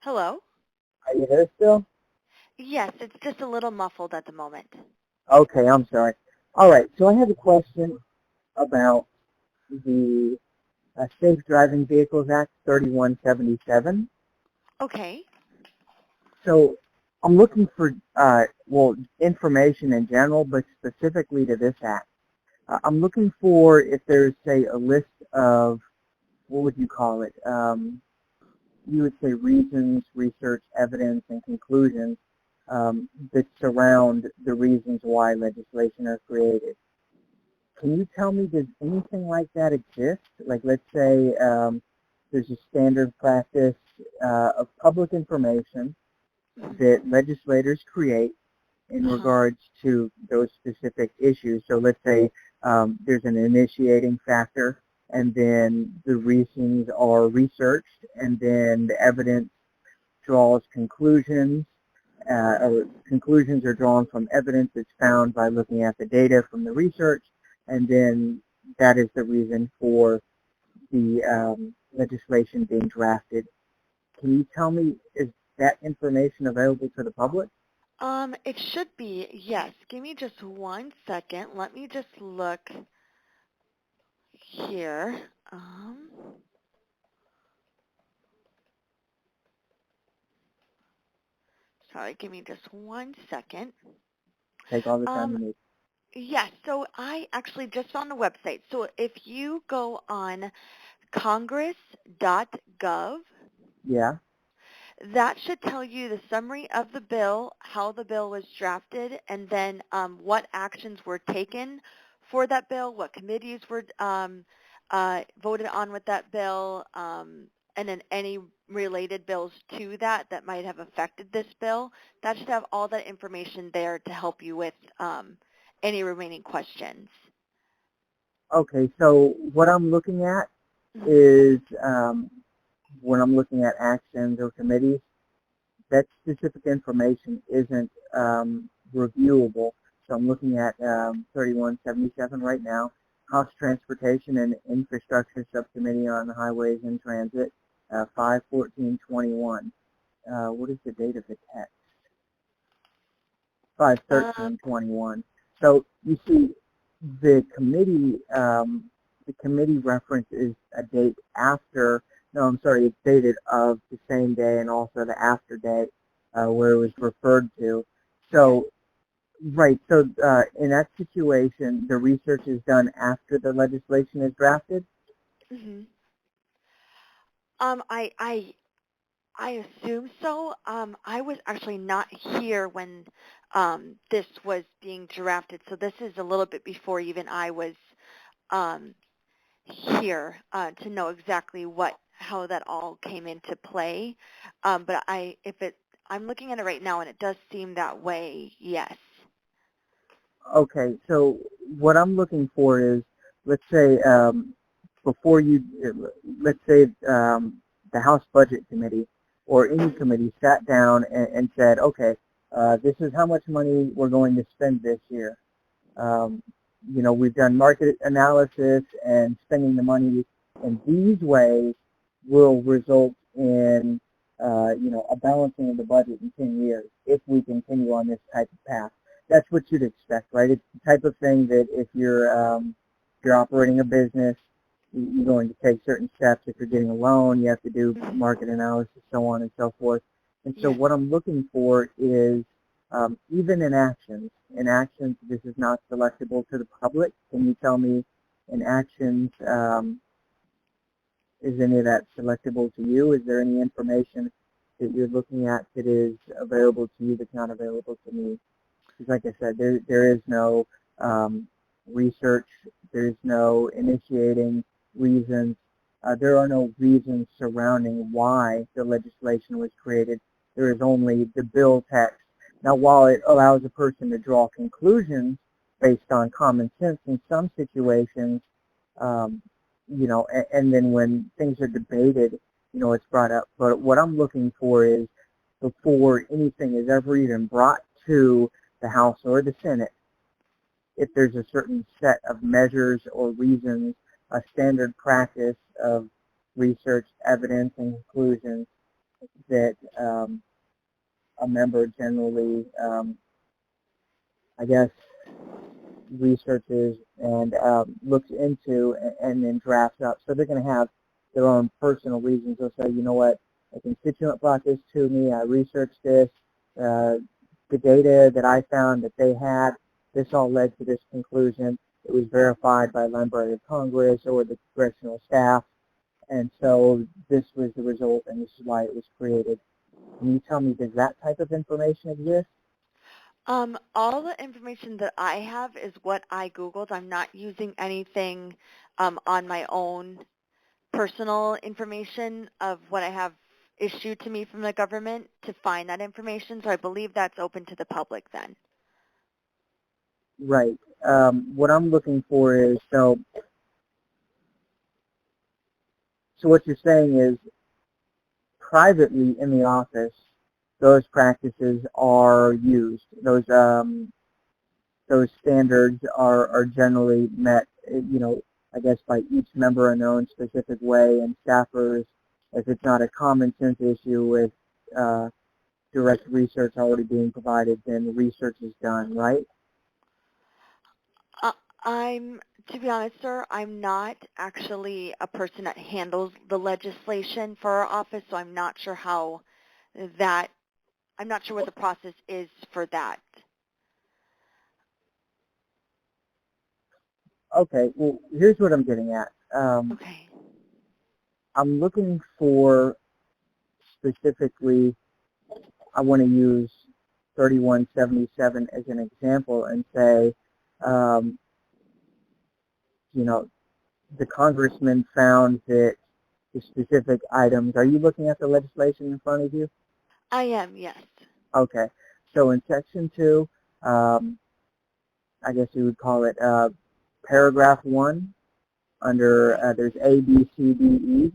Hello? Are you there still? Yes, it's just a little muffled at the moment. Okay, I'm sorry. All right, so I have a question about the Safe Driving Vehicles Act 3177. Okay. So I'm looking for, information in general, but specifically to this act. I'm looking for if there's, say, a list of, what would you call it? You would say reasons, research, evidence, and conclusions that surround the reasons why legislation are created. Can you tell me, does anything like that exist? Like, let's say there's a standard practice of public information that legislators create in Uh-huh. regards to those specific issues. So let's say there's an initiating factor, and then the reasons are researched, and then the evidence draws conclusions, or conclusions are drawn from evidence that's found by looking at the data from the research, and then that is the reason for the legislation being drafted. Can you tell me, is that information available to the public? It should be, yes. Give me just 1 second. Let me just look here. Sorry, give me just 1 second. Take all the time Um, you need. yes, so I actually just found the website. So if you go on congress.gov, Yeah. that should tell you the summary of the bill, how the bill was drafted, and then what actions were taken for that bill, what committees were voted on with that bill, and then any related bills to that might have affected this bill. That should have all that information there to help you with any remaining questions. Okay, so what I'm looking at Mhm. is when I'm looking at actions or committees, that specific information isn't reviewable. So I'm looking at 3177 right now, House Transportation and Infrastructure Subcommittee on Highways and Transit, 5/14/21. What is the date of the text? Um, 5/13/21. So you see, the committee reference is a date after. No, I'm sorry, it's dated of the same day and also the after date where it was referred to. yes. So right. So in that situation, the research is done after the legislation is drafted. hmm I assume so. I was actually not here when this was being drafted, so this is a little bit before even I was um, here to know exactly how that all came into play. But I'm looking at it right now, and it does seem that way. Yes. Okay. So what I'm looking for is, let's say before you, let's say the House Budget Committee or any committee sat down and said, okay, this is how much money we're going to spend this year. Um, we've done market analysis, and spending the money in these ways will result in, a balancing of the budget in 10 years if we continue on this type of path. That's what you'd expect, right? It's the type of thing that if you're operating a business, you're going to take certain steps. If you're getting a loan, you have to do Mhm. market analysis, so on and so forth. And so Yes. what I'm looking for is even in actions, this is not selectable to the public. Can you tell me in actions, is any of that selectable to you? Is there any information that you're looking at that is available to you that's not available to me? Because like I said, there is no research, there's no initiating reasons, there are no reasons surrounding why the legislation was created. There is only the bill text. Now, while it allows a person to draw conclusions based on common sense in some situations, um, and then when things are debated, it's brought up. But what I'm looking for is before anything is ever even brought to the House or the Senate, if there's a certain set of measures or reasons, a standard practice of research, evidence, and conclusions that a member generally, I guess, researches and looks into and then drafts up. So they're going to have their own personal reasons. They'll say, you know what, a constituent brought this to me, I researched this, the data that I found that they had, this all led to this conclusion. It was verified by Library of Congress or the congressional staff, and so this was the result, and this is why it was created. Can you tell me, does that type of information exist? All the information that I have is what I Googled. I'm not using anything on my own personal information of what I have issued to me from the government to find that information, so I believe that's open to the public then. Right. What I'm looking for is, so what you're saying is privately in the office, those practices are used. Those standards are generally met, I guess by each member in their own specific way, and staffers, if it's not a common sense issue with direct research already being provided, then the research is done, right? To be honest, sir, I'm not actually a person that handles the legislation for our office, so I'm not sure how that, I'm not sure what the process is for that. Okay, well, here's what I'm getting at. Okay. I'm looking for specifically, I want to use 3177 as an example and say, the congressman found that the specific items, are you looking at the legislation in front of you? I am, yes. Okay, so in Section 2, I guess you would call it Paragraph 1, under, there's A, B, C, D, E.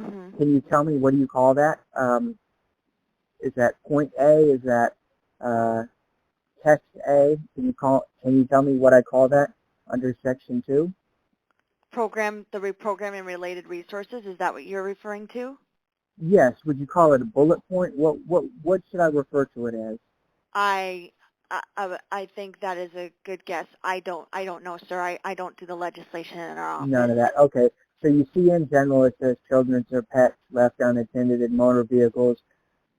Mm-hmm. Can you tell me, what do you call that? Is that point A? Is that text A? Can you tell me what I call that under Section 2? The reprogramming related resources, is that what you're referring to? Yes. Would you call it a bullet point? What should I refer to it as? I think that is a good guess. I don't know, sir. I don't do the legislation in our office. None of that. Okay. So you see in general it says children or pets left unattended in motor vehicles,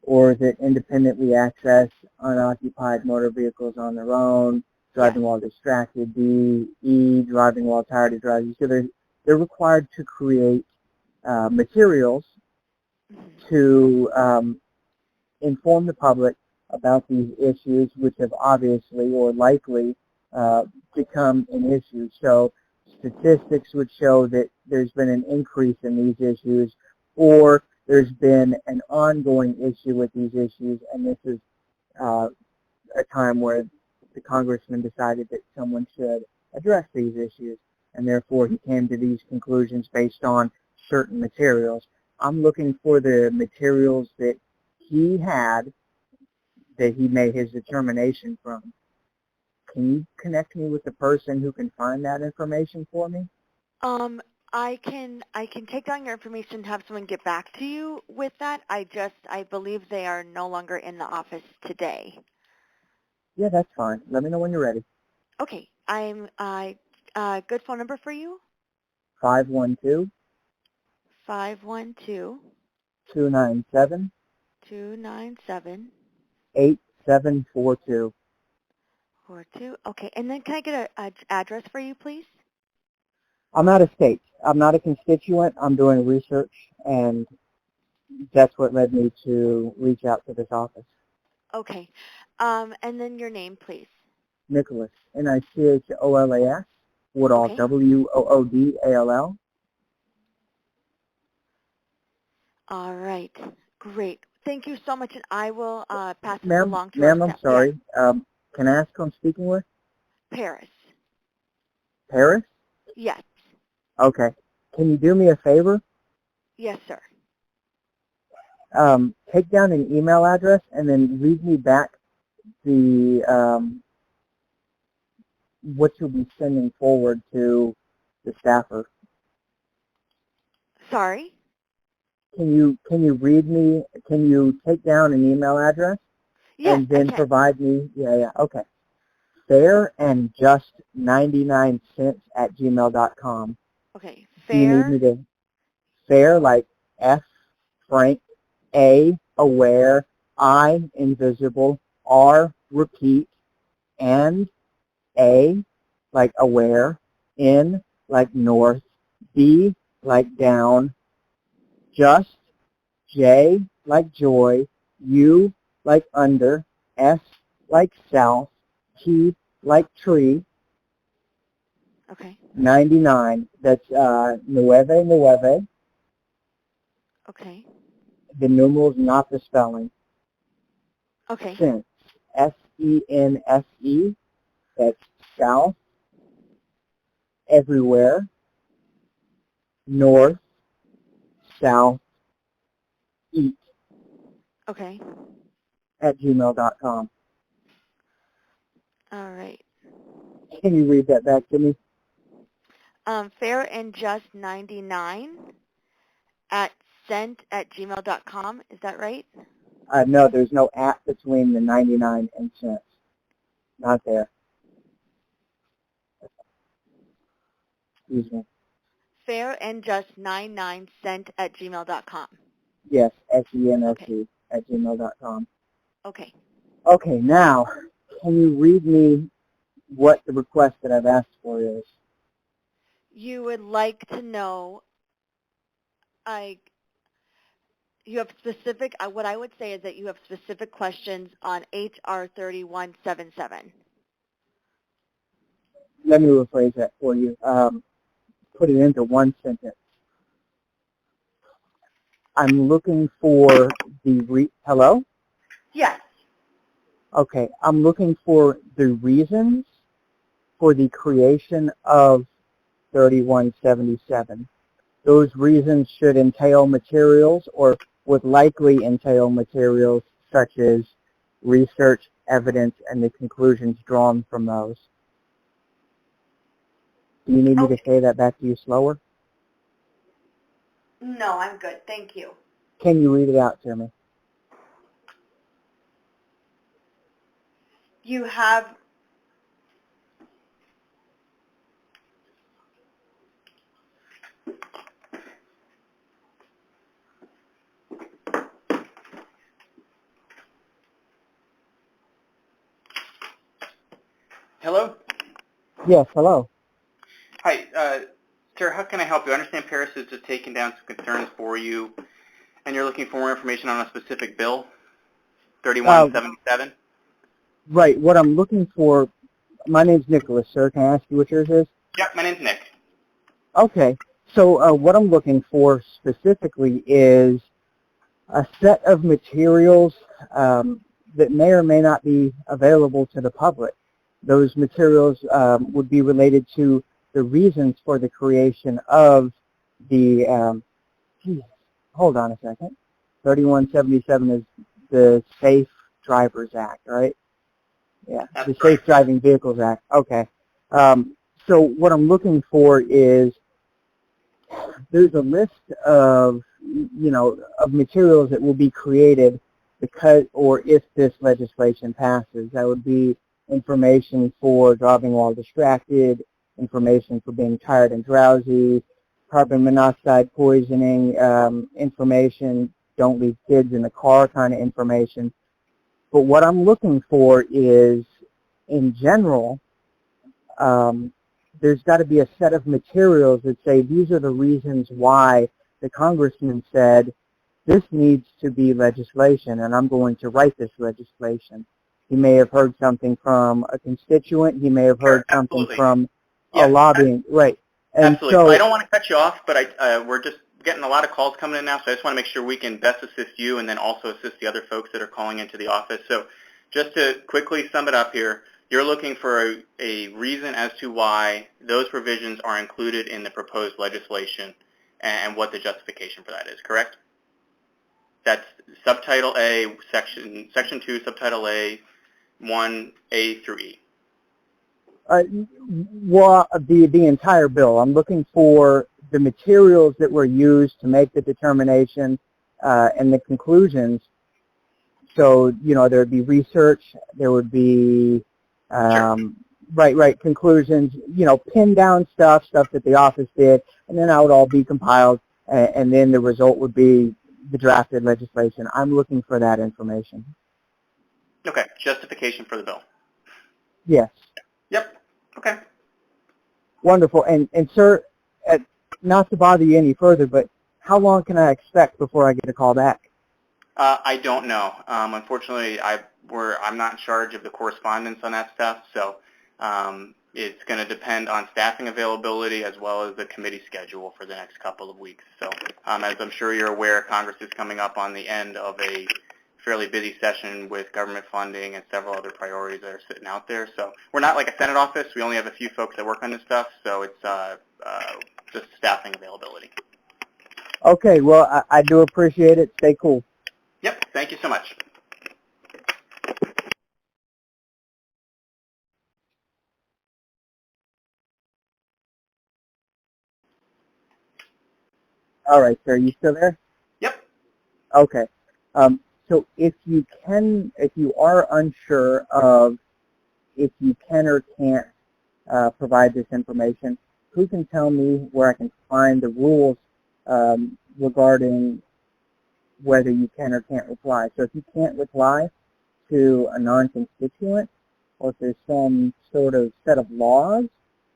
or is it independently access unoccupied motor vehicles on their own, driving while distracted, D, E, driving while tired of driving. So they're required to create materials to inform the public about these issues, which have obviously or likely become an issue. So statistics would show that there's been an increase in these issues, or there's been an ongoing issue with these issues, and this is a time where the congressman decided that someone should address these issues, and therefore he came to these conclusions based on certain materials. I'm looking for the materials that he had that he made his determination from. Can you connect me with the person who can find that information for me? I can take down your information and have someone get back to you with that. I believe they are no longer in the office today. Yeah, that's fine. Let me know when you're ready. Okay. Good phone number for you? 512 512 297 297 8742. 42. Okay. And then can I get an address for you, please? I'm out of state. I'm not a constituent. I'm doing research, and that's what led me to reach out to this office. Okay. And then your name, please. Nicholas, Nicholas, Woodall, Okay. Woodall. All right. Great. Thank you so much, and I will pass this Ma'am, along to our staff. I'm sorry. Yes. Can I ask who I'm speaking with? Paris. Paris? Yes. Okay. Can you do me a favor? Yes, sir. Take down an email address and then read me back the what you'll be sending forward to the staffer. Sorry? Can you read me? Can you take down an email address Yes, and I then can. provide me? Yeah, okay. Fair and just 99 cents at gmail.com. Okay, Do you need fair. me to fair like F Frank, A aware, I invisible, R repeat, and A like aware, N like north, B like down, just, J like joy, U like under, S like south, T like tree, Okay. 99. That's nueve, Okay. the numerals, not the spelling. Okay. Sense, Sense, that's south, everywhere, north, south, east Okay. at gmail.com. All right. Can you read that back to me? Fair and just 99 at sent@gmail.com. Is that right? No, there's no at between the 99 and cents. Not there. Excuse me. Fair and just 99 sent@gmail.com. Yes, Okay. SENSE at gmail.com. Okay. Okay, now, can you read me what the request that I've asked for is? You would like to know, I you have specific, what I would say is that you have specific questions on HR 3177. Let me rephrase that for you. Put it into one sentence. I'm looking for hello? Yes. Okay, I'm looking for the reasons for the creation of 3177. Those reasons should entail materials or would likely entail materials such as research, evidence, and the conclusions drawn from those. Do you need me to Okay. say that back to you slower? No, I'm good. Thank you. Can you read it out to me? You have, Hello? Yes, hello. Hi, sir, how can I help you? I understand Paris has just taken down some concerns for you, and you're looking for more information on a specific bill, 3177? Right, what I'm looking for, my name's Nicholas, sir. Can I ask you what yours is? Yep, my name's Nick. Okay, so what I'm looking for specifically is a set of materials that may or may not be available to the public. Those materials would be related to the reasons for the creation of the, hold on a second, 3177 is the Safe Drivers Act, right? Yeah, That's the Safe correct. Driving Vehicles Act. Okay. So what I'm looking for is there's a list of, of materials that will be created because, or if this legislation passes. That would be information for driving while distracted, information for being tired and drowsy, carbon monoxide poisoning, information, don't leave kids in the car kind of information. But what I'm looking for is, in general, there's got to be a set of materials that say these are the reasons why the congressman said this needs to be legislation and I'm going to write this legislation. He may have heard something from a constituent. He may have heard Sure, something absolutely. from a Yes, lobbying. Right. And absolutely. So I so, don't want to cut you off, but we're just getting a lot of calls coming in now, so I just want to make sure we can best assist you and then also assist the other folks that are calling into the office. So just to quickly sum it up here, you're looking for a reason as to why those provisions are included in the proposed legislation and what the justification for that is, correct? That's Subtitle A, Section 2, Subtitle A, 1A through E. the entire bill. I'm looking for the materials that were used to make the determination and the conclusions. So, you know, there would be research, there would be conclusions, you know, pin down stuff that the office did, and then that would all be compiled, and then the result would be the drafted legislation. I'm looking for that information. Okay, justification for the bill. Yes. Yep. Okay. Wonderful. And sir, not to bother you any further, but how long can I expect before I get a call back? I don't know. Unfortunately, I'm not in charge of the correspondence on that stuff, so it's going to depend on staffing availability as well as the committee schedule for the next couple of weeks. So as I'm sure you're aware, Congress is coming up on the end of a fairly busy session with government funding and several other priorities that are sitting out there. So we're not like a Senate office. We only have a few folks that work on this stuff, so it's just staffing availability. Okay, well, I do appreciate it. Stay cool. Yep, thank you so much. All right, sir, you still there? Yep. Okay. So if you are unsure of if you can or can't provide this information, who can tell me where I can find the rules regarding whether you can or can't reply? So if you can't reply to a non-constituent, or if there's some sort of set of laws,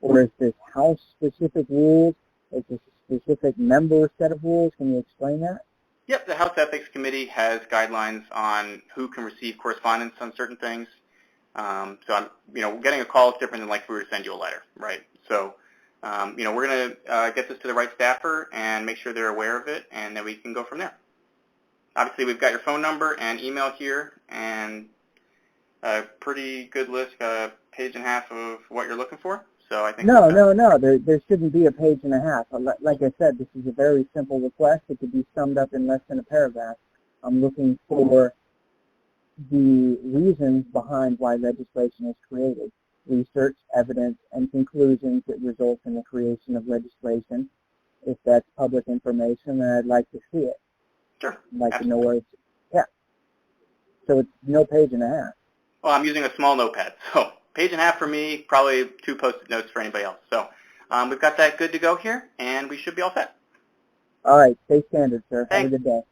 or is this House-specific rules, is this a specific member set of rules? Can you explain that? Yep, the House Ethics Committee has guidelines on who can receive correspondence on certain things. So getting a call is different than like if we were to send you a letter, right? So, we're going to get this to the right staffer and make sure they're aware of it, and then we can go from there. Obviously, we've got your phone number and email here, and a pretty good list, page and a half of what you're looking for. So I think No. There shouldn't be a page and a half. Like I said, this is a very simple request. It could be summed up in less than a paragraph. I'm looking for the reasons behind why legislation is created, research, evidence, and conclusions that result in the creation of legislation. If that's public information, then I'd like to see it. Sure. I'd like Absolutely. to know where it's, yeah. So it's no page and a half. Well, I'm using a small notepad, so page and a half for me, probably 2 Post-it notes for anybody else. So we've got that good to go here, and we should be all set. All right, stay standard, sir. Thanks. Have a good day.